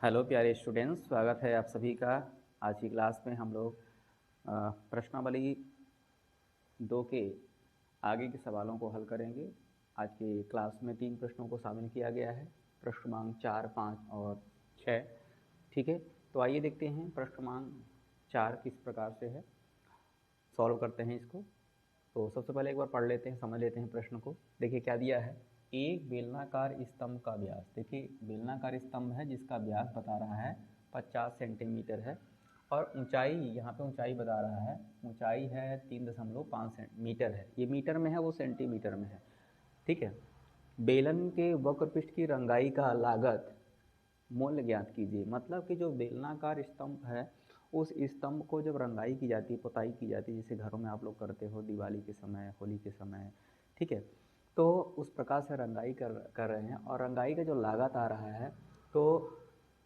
Hello प्यारे students, स्वागत है आप सभी का। आज की क्लास में हम लोग प्रश्नावली 2 के आगे के सवालों को हल करेंगे। आज की क्लास में 3 प्रश्नों को शामिल किया गया है, प्रश्न क्रमांक 4, 5 और 6। ठीक है, तो आइए देखते हैं प्रश्न क्रमांक 4 किस प्रकार से है, सॉल्व करते हैं इसको। तो सबसे पहले एक बार पढ़ लेते हैं, समझ लेते हैं प्रश्न को। देखिए क्या दिया है, एक बेलनाकार स्तंभ का व्यास। देखिए बेलनाकार स्तंभ है जिसका व्यास बता रहा है 50 सेंटीमीटर है और ऊंचाई, यहाँ पे ऊंचाई बता रहा है, ऊंचाई है 3.5 मीटर है। ये मीटर में है, वो सेंटीमीटर में है। ठीक है, बेलन के वक्रपृष्ठ की रंगाई का लागत मूल्य ज्ञात कीजिए। मतलब कि जो बेलनाकार स्तंभ है, उस स्तंभ को जब रंगाई की जाती है, पुताई की जाती है, जैसे घरों में आप लोग करते हो दिवाली के समय, होली के समय, ठीक है, तो उस प्रकार से रंगाई कर रहे हैं। और रंगाई का जो लागत आ रहा है, तो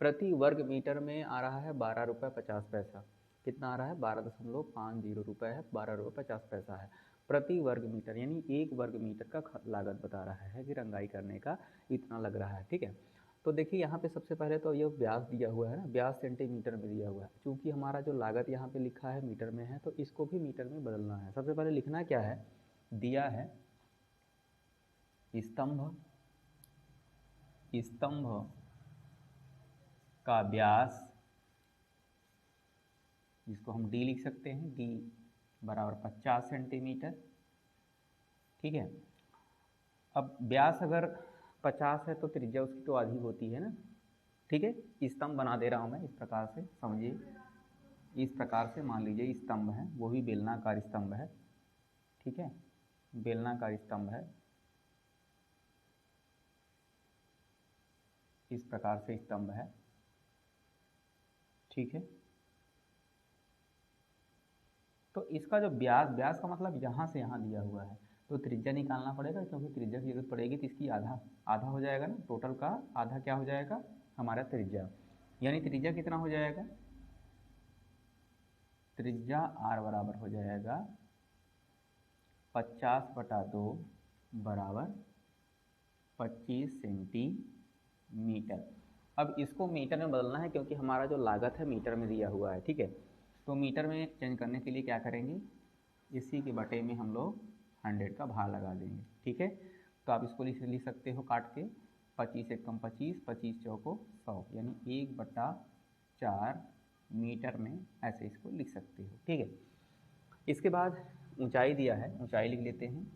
प्रति वर्ग मीटर में आ रहा है 12 रुपये 50 पैसा। कितना आ रहा है? 12.50 रुपये है, 12 रुपये 50 पैसा है प्रति वर्ग मीटर। यानी एक वर्ग मीटर का लागत बता रहा है कि रंगाई करने का इतना लग रहा है। ठीक है, तो देखिए यहाँ पे सबसे पहले तो ये व्यास दिया हुआ है ना, व्यास सेंटीमीटर में दिया हुआ है। चूँकि हमारा जो लागत यहाँ पे लिखा है मीटर में है, तो इसको भी मीटर में बदलना है। सबसे पहले लिखना क्या है, दिया है स्तंभ स्तंभ का व्यास, जिसको हम डी लिख सकते हैं, डी बराबर 50 सेंटीमीटर। ठीक है, अब व्यास अगर 50 है तो त्रिज्या उसकी तो आधी होती है ना। ठीक है, स्तंभ बना दे रहा हूँ मैं इस प्रकार से, समझिए। इस प्रकार से मान लीजिए स्तंभ है, वो भी बेलनाकार स्तंभ है। ठीक है, बेलनाकार स्तंभ है, इस प्रकार से स्तंभ है। ठीक है, तो इसका जो व्यास, व्यास का मतलब यहाँ से यहाँ दिया हुआ है, तो त्रिज्या निकालना पड़ेगा, क्योंकि त्रिज्या की जरूरत पड़ेगी। तो इसकी आधा आधा हो जाएगा ना, टोटल का आधा क्या हो जाएगा, हमारा त्रिज्या। यानी त्रिज्या कितना हो जाएगा, त्रिज्या आर बराबर हो जाएगा 50/2 बराबर 25 सेंटीमीटर। अब इसको मीटर में बदलना है, क्योंकि हमारा जो लागत है मीटर में दिया हुआ है। ठीक है, तो मीटर में चेंज करने के लिए क्या करेंगे, इसी के बटे में हम लोग 100 का भार लगा देंगे। ठीक है, तो आप इसको लिख सकते हो काट के, 25 एकम 25, 25 चौको 100, यानी 1/4 मीटर में, ऐसे इसको लिख सकते हो। ठीक है, इसके बाद ऊंचाई दिया है, ऊंचाई लिख लेते हैं।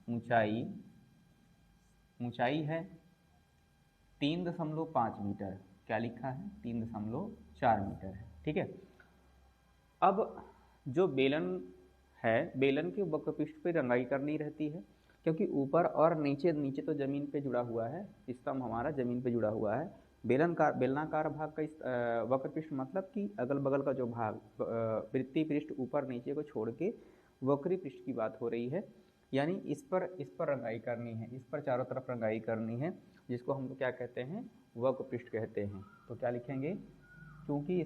ऊंचाई ऊंचाई है 3.5 मीटर। क्या लिखा है, 3.4 मीटर है। ठीक है, अब जो बेलन है, बेलन के वक्रपृष्ठ पे रंगाई करनी रहती है, क्योंकि ऊपर और नीचे, नीचे तो ज़मीन पे जुड़ा हुआ है, स्तंभ हमारा ज़मीन पे जुड़ा हुआ है। बेलनाकार भाग का वक्रपृष्ठ मतलब कि अगल बगल का जो भाग, वृत्तीय पृष्ठ ऊपर नीचे को छोड़ के वक्री पृष्ठ की बात हो रही है। यानी इस पर रंगाई करनी है, इस पर चारों तरफ रंगाई करनी है, जिसको हम लोग क्या कहते हैं, वक्रपृष्ठ कहते हैं। तो क्या लिखेंगे, क्योंकि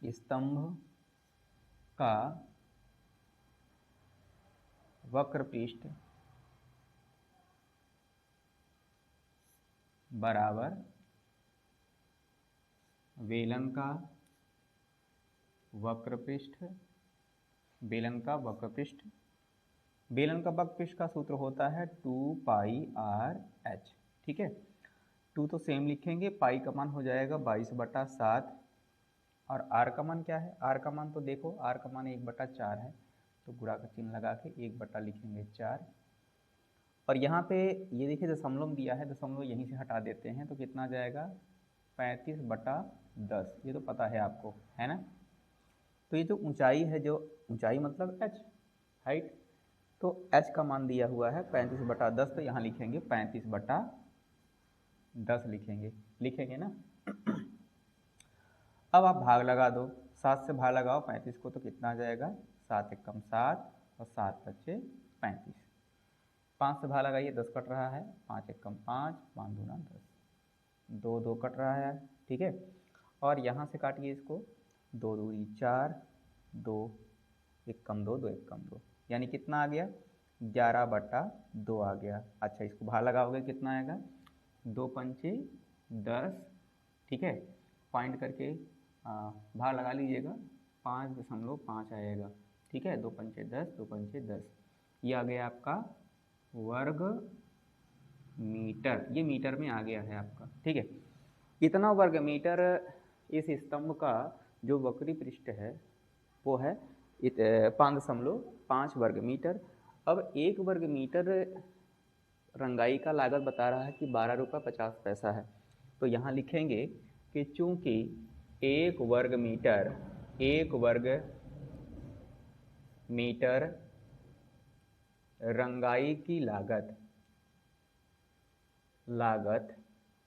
स्तंभ का वक्रपृष्ठ बराबर बेलन का वक्रपृष्ठ। बेलन का वक्रपृष्ठ, बेलन का वक्रपृष्ठ का सूत्र होता है 2πr/h। ठीक है, 2 तो सेम लिखेंगे, पाई का मान हो जाएगा 22/7, और आर का मान क्या है, आर का मान तो देखो, आर का मान 1/4 है, तो गुणा का चिन्ह लगा के 1 लिखेंगे 4। और यहाँ पे ये देखिए दशमलव दिया है, दशमलव यहीं से हटा देते हैं, तो कितना जाएगा, 35/10। ये तो पता है आपको, है ना। तो ये जो ऊंचाई है, जो ऊंचाई मतलब h, हाइट, तो h का मान दिया हुआ है 35/10, तो यहाँ लिखेंगे 35/10 लिखेंगे ना। अब आप भाग लगा दो, 7 से भाग लगाओ 35 को, तो कितना आ जाएगा, 7 एकम 7 और 7 बच्चे 35। 5 से भाग लगाइए, 10 कट रहा है, 5 एकम 5, 5 दूना 10, 2 2 कट रहा है। ठीक है, और यहाँ से काटिए इसको, 2 दूनी 4, 2 एकम 2, 2 एकम 2, यानी कितना आ गया, 11/2 आ गया। अच्छा, इसको भाग लगाओगे कितना आएगा, 2 पंचे 10, ठीक है, पॉइंट करके भाग लगा लीजिएगा, 5.5 आएगा, ठीक है। 2 पंचे 10, 2 पंचे 10, ये आ गया आपका वर्ग मीटर, ये मीटर में आ गया है आपका, ठीक है। कितना वर्ग मीटर इस स्तंभ का जो वक्री पृष्ठ है वो है 5.5 वर्ग मीटर। अब 1 वर्ग मीटर रंगाई का लागत बता रहा है कि 12 रुपये 50 पैसा है, तो यहाँ लिखेंगे कि चूंकि 1 वर्ग मीटर रंगाई की लागत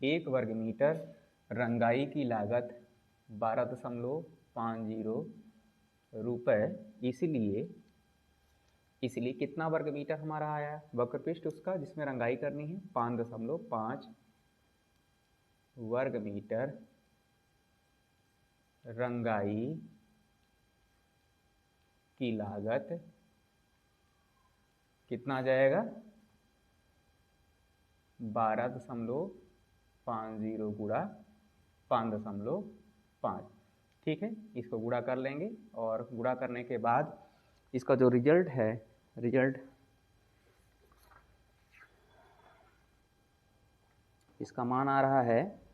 1 वर्ग मीटर रंगाई की लागत 12.50 रुपये, इसलिए कितना वर्ग मीटर हमारा आया है वक्र पृष्ठ उसका जिसमें रंगाई करनी है, 5.5 वर्ग मीटर रंगाई की लागत कितना आ जाएगा, 12.50 गुणा 5.5, ठीक है। इसको गुणा कर लेंगे और गुणा करने के बाद इसका जो रिजल्ट है, इसका मान आ रहा है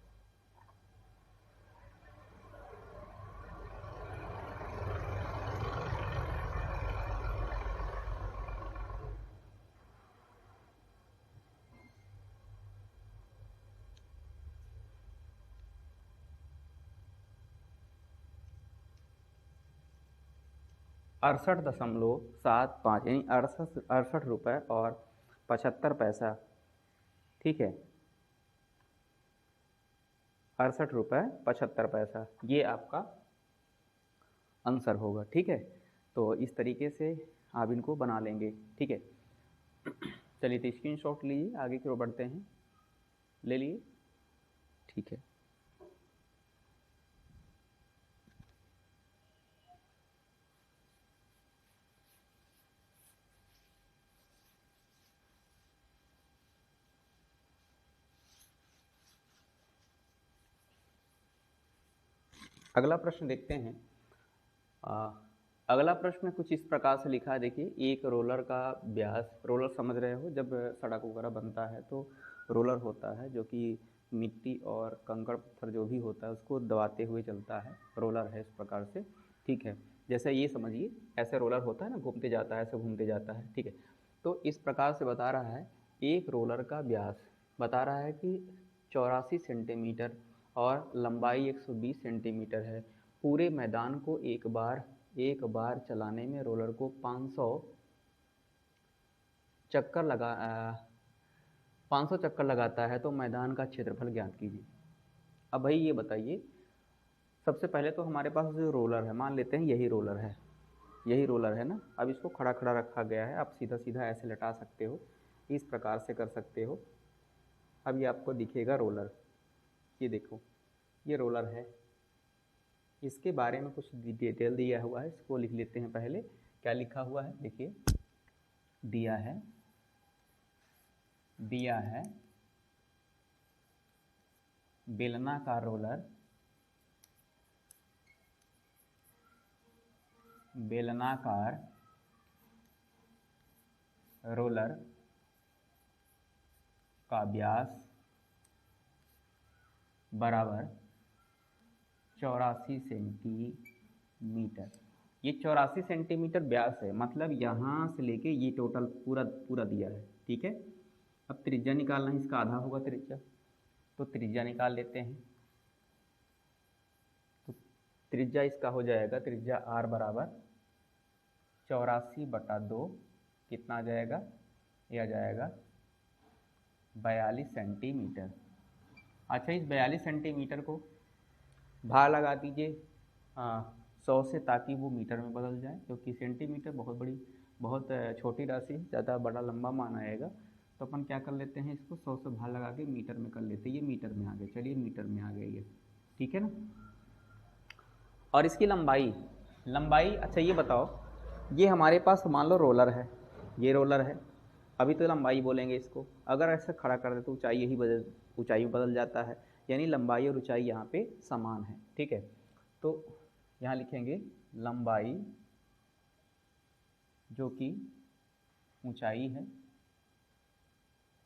68.75 यानी 68 रुपये और 75 पैसा, ठीक है, 68 रुपये 75 पैसा, ये आपका आंसर होगा, ठीक है। तो इस तरीके से आप इनको बना लेंगे, ठीक है। चलिए तो स्क्रीनशॉट लीजिए, आगे की ओर बढ़ते हैं, ले लिए, ठीक है। अगला प्रश्न देखते हैं। अगला प्रश्न कुछ इस प्रकार से लिखा है, देखिए, एक रोलर का व्यास, रोलर समझ रहे हो, जब सड़क वगैरह बनता है तो रोलर होता है जो कि मिट्टी और कंकड़ पत्थर जो भी होता है उसको दबाते हुए चलता है, रोलर है इस प्रकार से, ठीक है। जैसे ये समझिए ऐसे रोलर होता है ना, घूमते जाता है, ऐसे घूमते जाता है, ठीक है। तो इस प्रकार से बता रहा है एक रोलर का व्यास बता रहा है कि 84 सेंटीमीटर और लंबाई 120 सेंटीमीटर है। पूरे मैदान को एक बार चलाने में रोलर को 500 चक्कर लगाता है, तो मैदान का क्षेत्रफल ज्ञात कीजिए। अब भाई ये बताइए, सबसे पहले तो हमारे पास जो रोलर है, मान लेते हैं यही रोलर है ना। अब इसको खड़ा खड़ा रखा गया है, आप सीधा सीधा ऐसे लटा सकते हो, इस प्रकार से कर सकते हो। अब ये आपको दिखेगा रोलर, ये देखो ये रोलर है, इसके बारे में कुछ डिटेल दिया हुआ है, इसको लिख लेते हैं पहले। क्या लिखा हुआ है, देखिए, दिया है बेलनाकार रोलर का व्यास बराबर 84 सेंटीमीटर। ये 84 सेंटीमीटर व्यास है, मतलब यहाँ से लेके ये टोटल पूरा दिया है, ठीक है। अब त्रिज्या निकालना है, इसका आधा होगा त्रिज्या, तो त्रिज्या निकाल लेते हैं। तो त्रिज्या इसका हो जाएगा, त्रिज्या r बराबर 84/2, कितना आ जाएगा, ये आ जाएगा 42 सेंटीमीटर। अच्छा, इस 42 सेंटीमीटर को भाग लगा दीजिए 100 से, ताकि वो मीटर में बदल जाए, क्योंकि सेंटीमीटर बहुत छोटी राशि है, ज़्यादा बड़ा लंबा मान आएगा। तो अपन क्या कर लेते हैं, इसको 100 से भाग लगा के मीटर में कर लेते हैं। ये मीटर में आ गया, चलिए मीटर में आ गया ये, ठीक है ना। और इसकी लंबाई, अच्छा ये बताओ, ये हमारे पास मान लो रोलर है, ये रोलर है, अभी तो लंबाई बोलेंगे इसको, अगर ऐसे खड़ा कर दे तो ऊंचाई बदल जाता है, यानी लंबाई और ऊंचाई यहाँ पे समान है। ठीक है, तो यहाँ लिखेंगे लंबाई जो कि ऊंचाई है,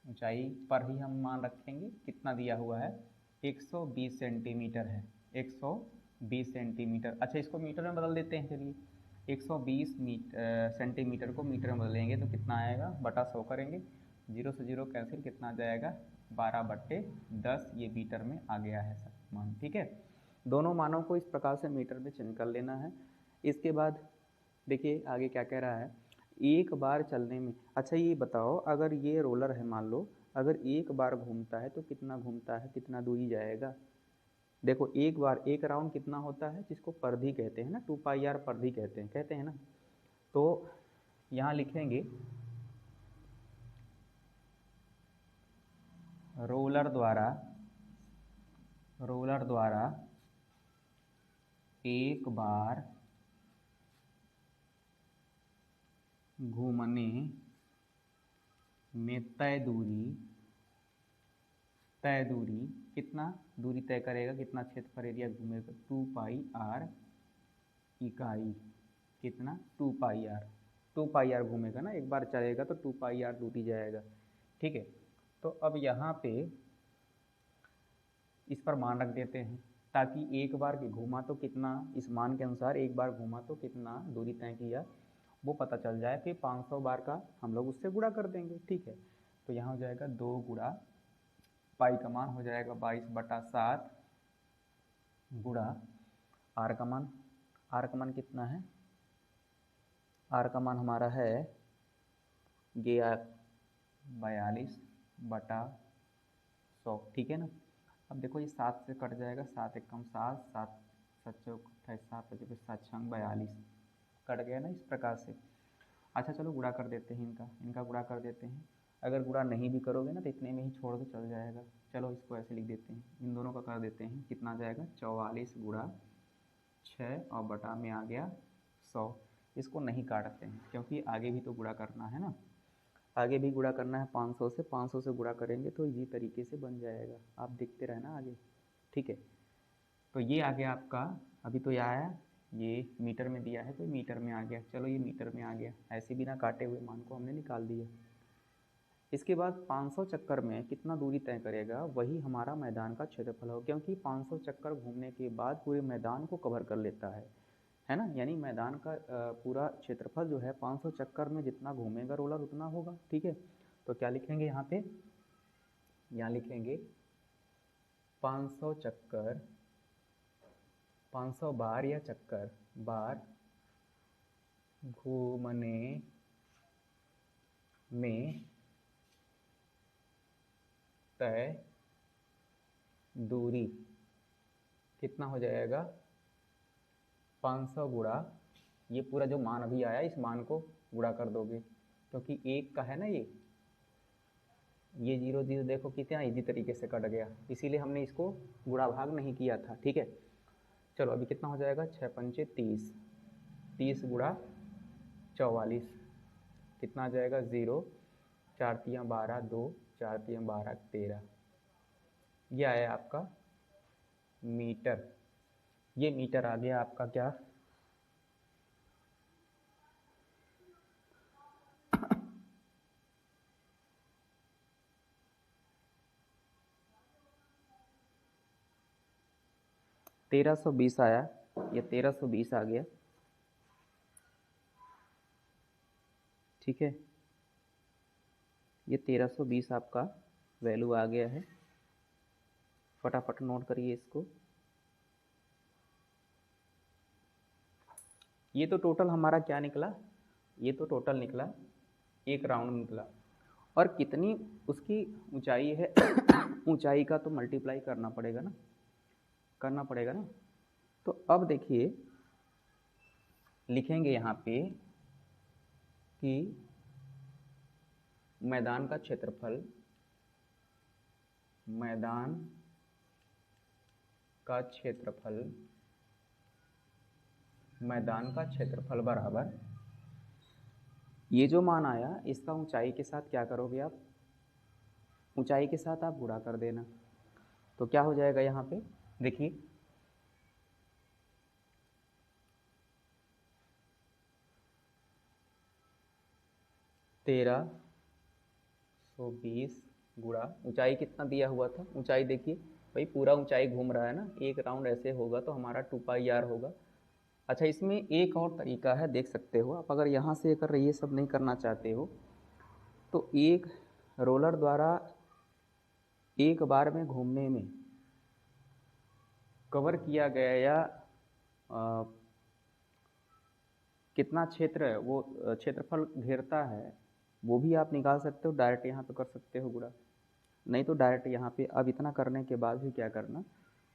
ऊंचाई पर ही हम मान रखेंगे, कितना दिया हुआ है 120 सेंटीमीटर है, 120 सेंटीमीटर। अच्छा, इसको मीटर में बदल देते हैं, चलिए 120 सेंटीमीटर को मीटर में बदलेंगे तो कितना आएगा, बटा 100 करेंगे, 0 से 0 कैंसिल, कितना आ जाएगा 12/10, ये मीटर में आ गया है सब मान। ठीक है, दोनों मानों को इस प्रकार से मीटर में चेंज कर लेना है। इसके बाद देखिए आगे क्या कह रहा है, एक बार चलने में, अच्छा ये बताओ अगर ये रोलर है, मान लो अगर एक बार घूमता है तो कितना घूमता है, कितना दूरी जाएगा। देखो एक बार एक राउंड कितना होता है, जिसको परिधि कहते हैं ना, 2πr परिधि कहते हैं ना। तो यहाँ लिखेंगे रोलर द्वारा एक बार घूमने में तय दूरी कितना दूरी तय करेगा, कितना क्षेत्रफल एरिया घूमेगा, 2πr इकाई, कितना 2πr घूमेगा ना, एक बार चलेगा तो 2πr दूरी जाएगा। ठीक है, तो अब यहाँ पे इस पर मान रख देते हैं, ताकि एक बार घूमा तो कितना, इस मान के अनुसार एक बार घूमा तो कितना दूरी तय किया वो पता चल जाए, फिर 500 बार का हम लोग उससे गुणा कर देंगे। ठीक है, तो यहाँ हो जाएगा 2 गुणा पाई का मान हो जाएगा 22/7 गुणा आर का मान कितना है, आर का मान हमारा है ये 42/100। ठीक है ना, अब देखो ये 7 से कट जाएगा, 7 एकम 7, 7 7 चौक 28, 7 25 7 छंग 42 कट गया ना, इस प्रकार से। अच्छा चलो गुणा कर देते हैं, इनका गुणा कर देते हैं। अगर गुणा नहीं भी करोगे ना तो इतने में ही छोड़ दो, चल जाएगा। चलो इसको ऐसे लिख देते हैं, इन दोनों का कर देते हैं, कितना आ जाएगा 44 गुणा 6 और बटा में आ गया 100। इसको नहीं काटते हैं क्योंकि आगे भी तो गुणा करना है ना, आगे भी गुणा करना है 500 से गुणा करेंगे तो इसी तरीके से बन जाएगा, आप देखते रहना आगे। ठीक है, तो ये आ गया आपका, अभी तो ये आया, ये मीटर में दिया है तो मीटर में आ गया, चलो ये मीटर में आ गया, ऐसे बिना काटे हुए मान को हमने निकाल दिया। इसके बाद 500 चक्कर में कितना दूरी तय करेगा, वही हमारा मैदान का क्षेत्रफल हो, क्योंकि 500 चक्कर घूमने के बाद पूरे मैदान को कवर कर लेता है ना, यानी मैदान का पूरा क्षेत्रफल जो है 500 चक्कर में जितना घूमेगा रोलर उतना होगा। ठीक है, तो क्या लिखेंगे यहाँ पे, यहाँ लिखेंगे 500 चक्कर, 500 बार या चक्कर बार घूमने में तय दूरी कितना हो जाएगा 500 गुणा, ये पूरा जो मान अभी आया इस मान को गुणा कर दोगे, क्योंकि एक का है ना ये 0 0 देखो कितना इजी तरीके से कट गया, इसीलिए हमने इसको गुणा भाग नहीं किया था। ठीक है, चलो अभी कितना हो जाएगा 6 पंचे 30, 30 गुणा 44 कितना आ जाएगा 0, 4 तियाँ 12, 2 4 तियाँ 12 13, ये आया आपका मीटर। ये मीटर आ गया आपका क्या, तेरह सौ 20 आया, ये 1320 आ गया। ठीक है, ये 1320 आपका वैल्यू आ गया है, फटाफट नोट करिए इसको। ये तो टोटल हमारा क्या निकला, ये तो टोटल निकला, एक राउंड निकला, और कितनी उसकी ऊंचाई है ऊंचाई का तो मल्टीप्लाई करना पड़ेगा ना, तो अब देखिए लिखेंगे यहाँ पे कि मैदान का क्षेत्रफल, मैदान का क्षेत्रफल बराबर ये जो मान आया इसका ऊंचाई के साथ क्या करोगे आप, ऊंचाई के साथ आप गुणा कर देना। तो क्या हो जाएगा यहाँ पे, देखिए 1320 गुणा ऊंचाई कितना दिया हुआ था, ऊंचाई देखिए भाई पूरा ऊंचाई घूम रहा है ना, एक राउंड ऐसे होगा तो हमारा 2πr होगा। अच्छा इसमें एक और तरीका है, देख सकते हो आप, अगर यहाँ से अगर ये सब नहीं करना चाहते हो तो एक रोलर द्वारा एक बार में घूमने में कवर किया गया या कितना क्षेत्र है वो क्षेत्रफल घेरता है वो भी आप निकाल सकते हो, डायरेक्ट यहाँ पे कर सकते हो गुणा, नहीं तो डायरेक्ट यहाँ पे अब इतना करने के बाद भी क्या करना,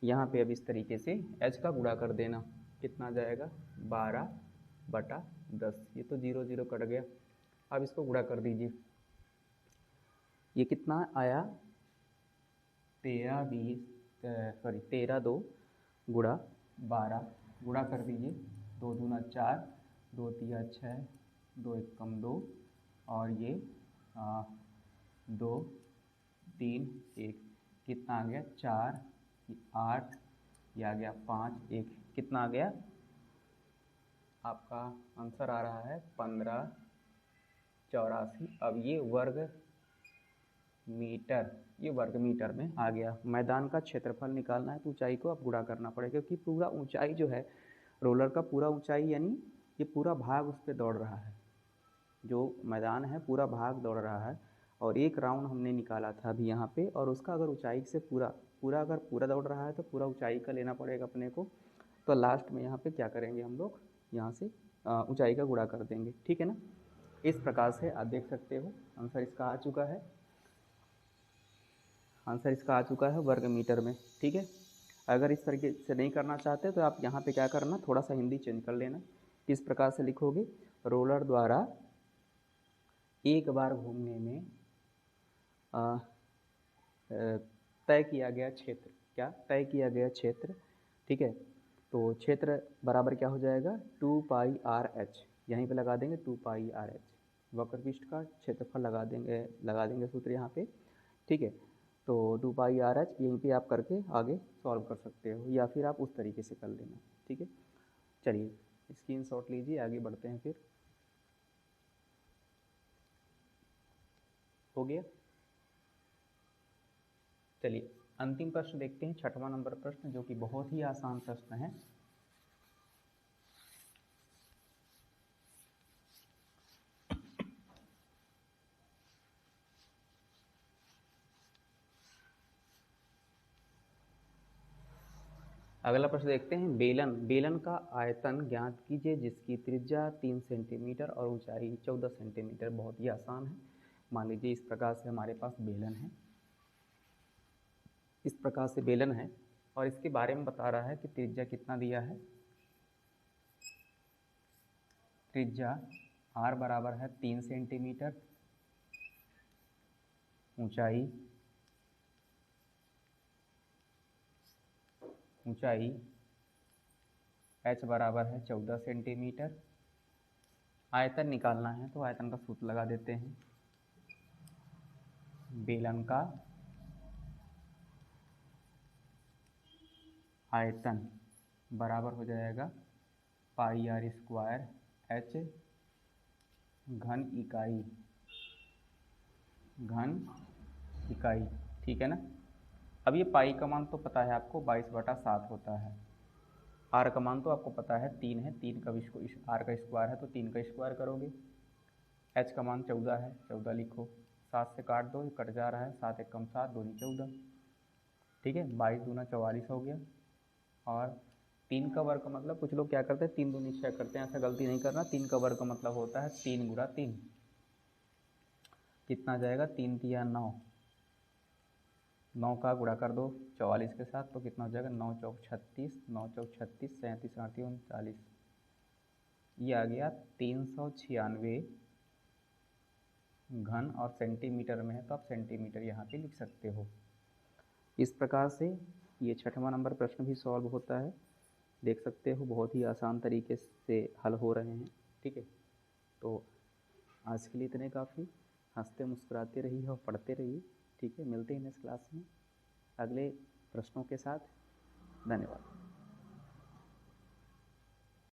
यहाँ पे अब इस तरीके से h का गुणा कर देना। कितना आ जाएगा 12/10, ये तो 0 0 कट गया। अब इसको गुणा कर दीजिए, ये कितना आया 13 2 गुणा 12, गुणा कर दीजिए, 2 दूना 4, 2 तिया 6, 2 एक कम 2, और ये 2 3 1, कितना आ गया 4 8, ये आ गया 5 1, कितना आ गया आपका आंसर आ रहा है 1584। अब ये वर्ग मीटर, ये वर्ग मीटर में आ गया। मैदान का क्षेत्रफल निकालना है तो ऊंचाई को अब गुणा करना पड़ेगा, क्योंकि पूरा ऊंचाई जो है रोलर का पूरा ऊंचाई यानी ये पूरा भाग उस पर दौड़ रहा है, जो मैदान है पूरा भाग दौड़ रहा है, और एक राउंड हमने निकाला था अभी यहाँ पे, और उसका अगर ऊंचाई से अगर पूरा दौड़ रहा है तो पूरा ऊंचाई का लेना पड़ेगा अपने को। तो लास्ट में यहाँ पे क्या करेंगे हम लोग, यहाँ से ऊंचाई का गुणा कर देंगे, ठीक है ना। इस प्रकार से आप देख सकते हो आंसर इसका आ चुका है, आंसर इसका आ चुका है वर्ग मीटर में, ठीक है। अगर इस तरीके से नहीं करना चाहते तो आप यहाँ पे क्या करना, थोड़ा सा हिंदी चेंज कर लेना। किस प्रकार से लिखोगे, रोलर द्वारा एक बार घूमने में तय किया गया क्षेत्र, क्या तय किया गया क्षेत्र, ठीक है। तो क्षेत्र बराबर क्या हो जाएगा 2πrh, यहीं पे लगा देंगे 2πrh, वक्रपृष्ठ का क्षेत्रफल लगा देंगे सूत्र यहाँ पे, ठीक है। तो 2πrh यहीं पे आप करके आगे सॉल्व कर सकते हो, या फिर आप उस तरीके से कर लेना, ठीक है। चलिए स्क्रीनशॉट लीजिए, आगे बढ़ते हैं फिर। हो गया, चलिए अंतिम प्रश्न देखते हैं, 6वां नंबर प्रश्न, जो कि बहुत ही आसान प्रश्न है। अगला प्रश्न देखते हैं, बेलन का आयतन ज्ञात कीजिए जिसकी त्रिज्या 3 सेंटीमीटर और ऊंचाई 14 सेंटीमीटर। बहुत ही आसान है। मान लीजिए इस प्रकार से हमारे पास बेलन है, इस प्रकार से बेलन है, और इसके बारे में बता रहा है कि त्रिज्या कितना दिया है, त्रिज्या r बराबर है 3 सेंटीमीटर, ऊंचाई h बराबर है 14 सेंटीमीटर। आयतन निकालना है तो आयतन का सूत्र लगा देते हैं, बेलन का आयतन बराबर हो जाएगा πr² h घन इकाई, ठीक है ना। अब ये पाई का मान तो पता है आपको 22/7 होता है, आर का मान तो आपको पता है 3 है, 3 का आर का स्क्वायर है तो 3 का स्क्वायर करोगे। एच का मान 14 है, 14 लिखो, 7 से काट दो, कट जा रहा है, 7 एक कम 7, 2 14, ठीक है। 22 दूना 44 हो गया, और 3 का वर्ग का मतलब, कुछ लोग क्या करते हैं 3 दूनी 6 करते हैं, ऐसा गलती नहीं करना। 3 का वर्ग का मतलब होता है 3 गुणा 3, कितना जाएगा 3 तिया 9, 9 का गुणा कर दो 44 के साथ तो कितना हो जाएगा 9 चौक 36, 9 चौक 36, 37 8 39, ये आ गया 396 घन, और सेंटीमीटर में है तो आप सेंटीमीटर यहाँ पे लिख सकते हो। इस प्रकार से ये 6वां नंबर प्रश्न भी सॉल्व होता है, देख सकते हो बहुत ही आसान तरीके से हल हो रहे हैं, ठीक है। तो आज के लिए इतने काफ़ी। हंसते मुस्कुराते रहिए और पढ़ते रहिए। ठीक है, मिलते हैं नेक्स्ट क्लास में अगले प्रश्नों के साथ। धन्यवाद।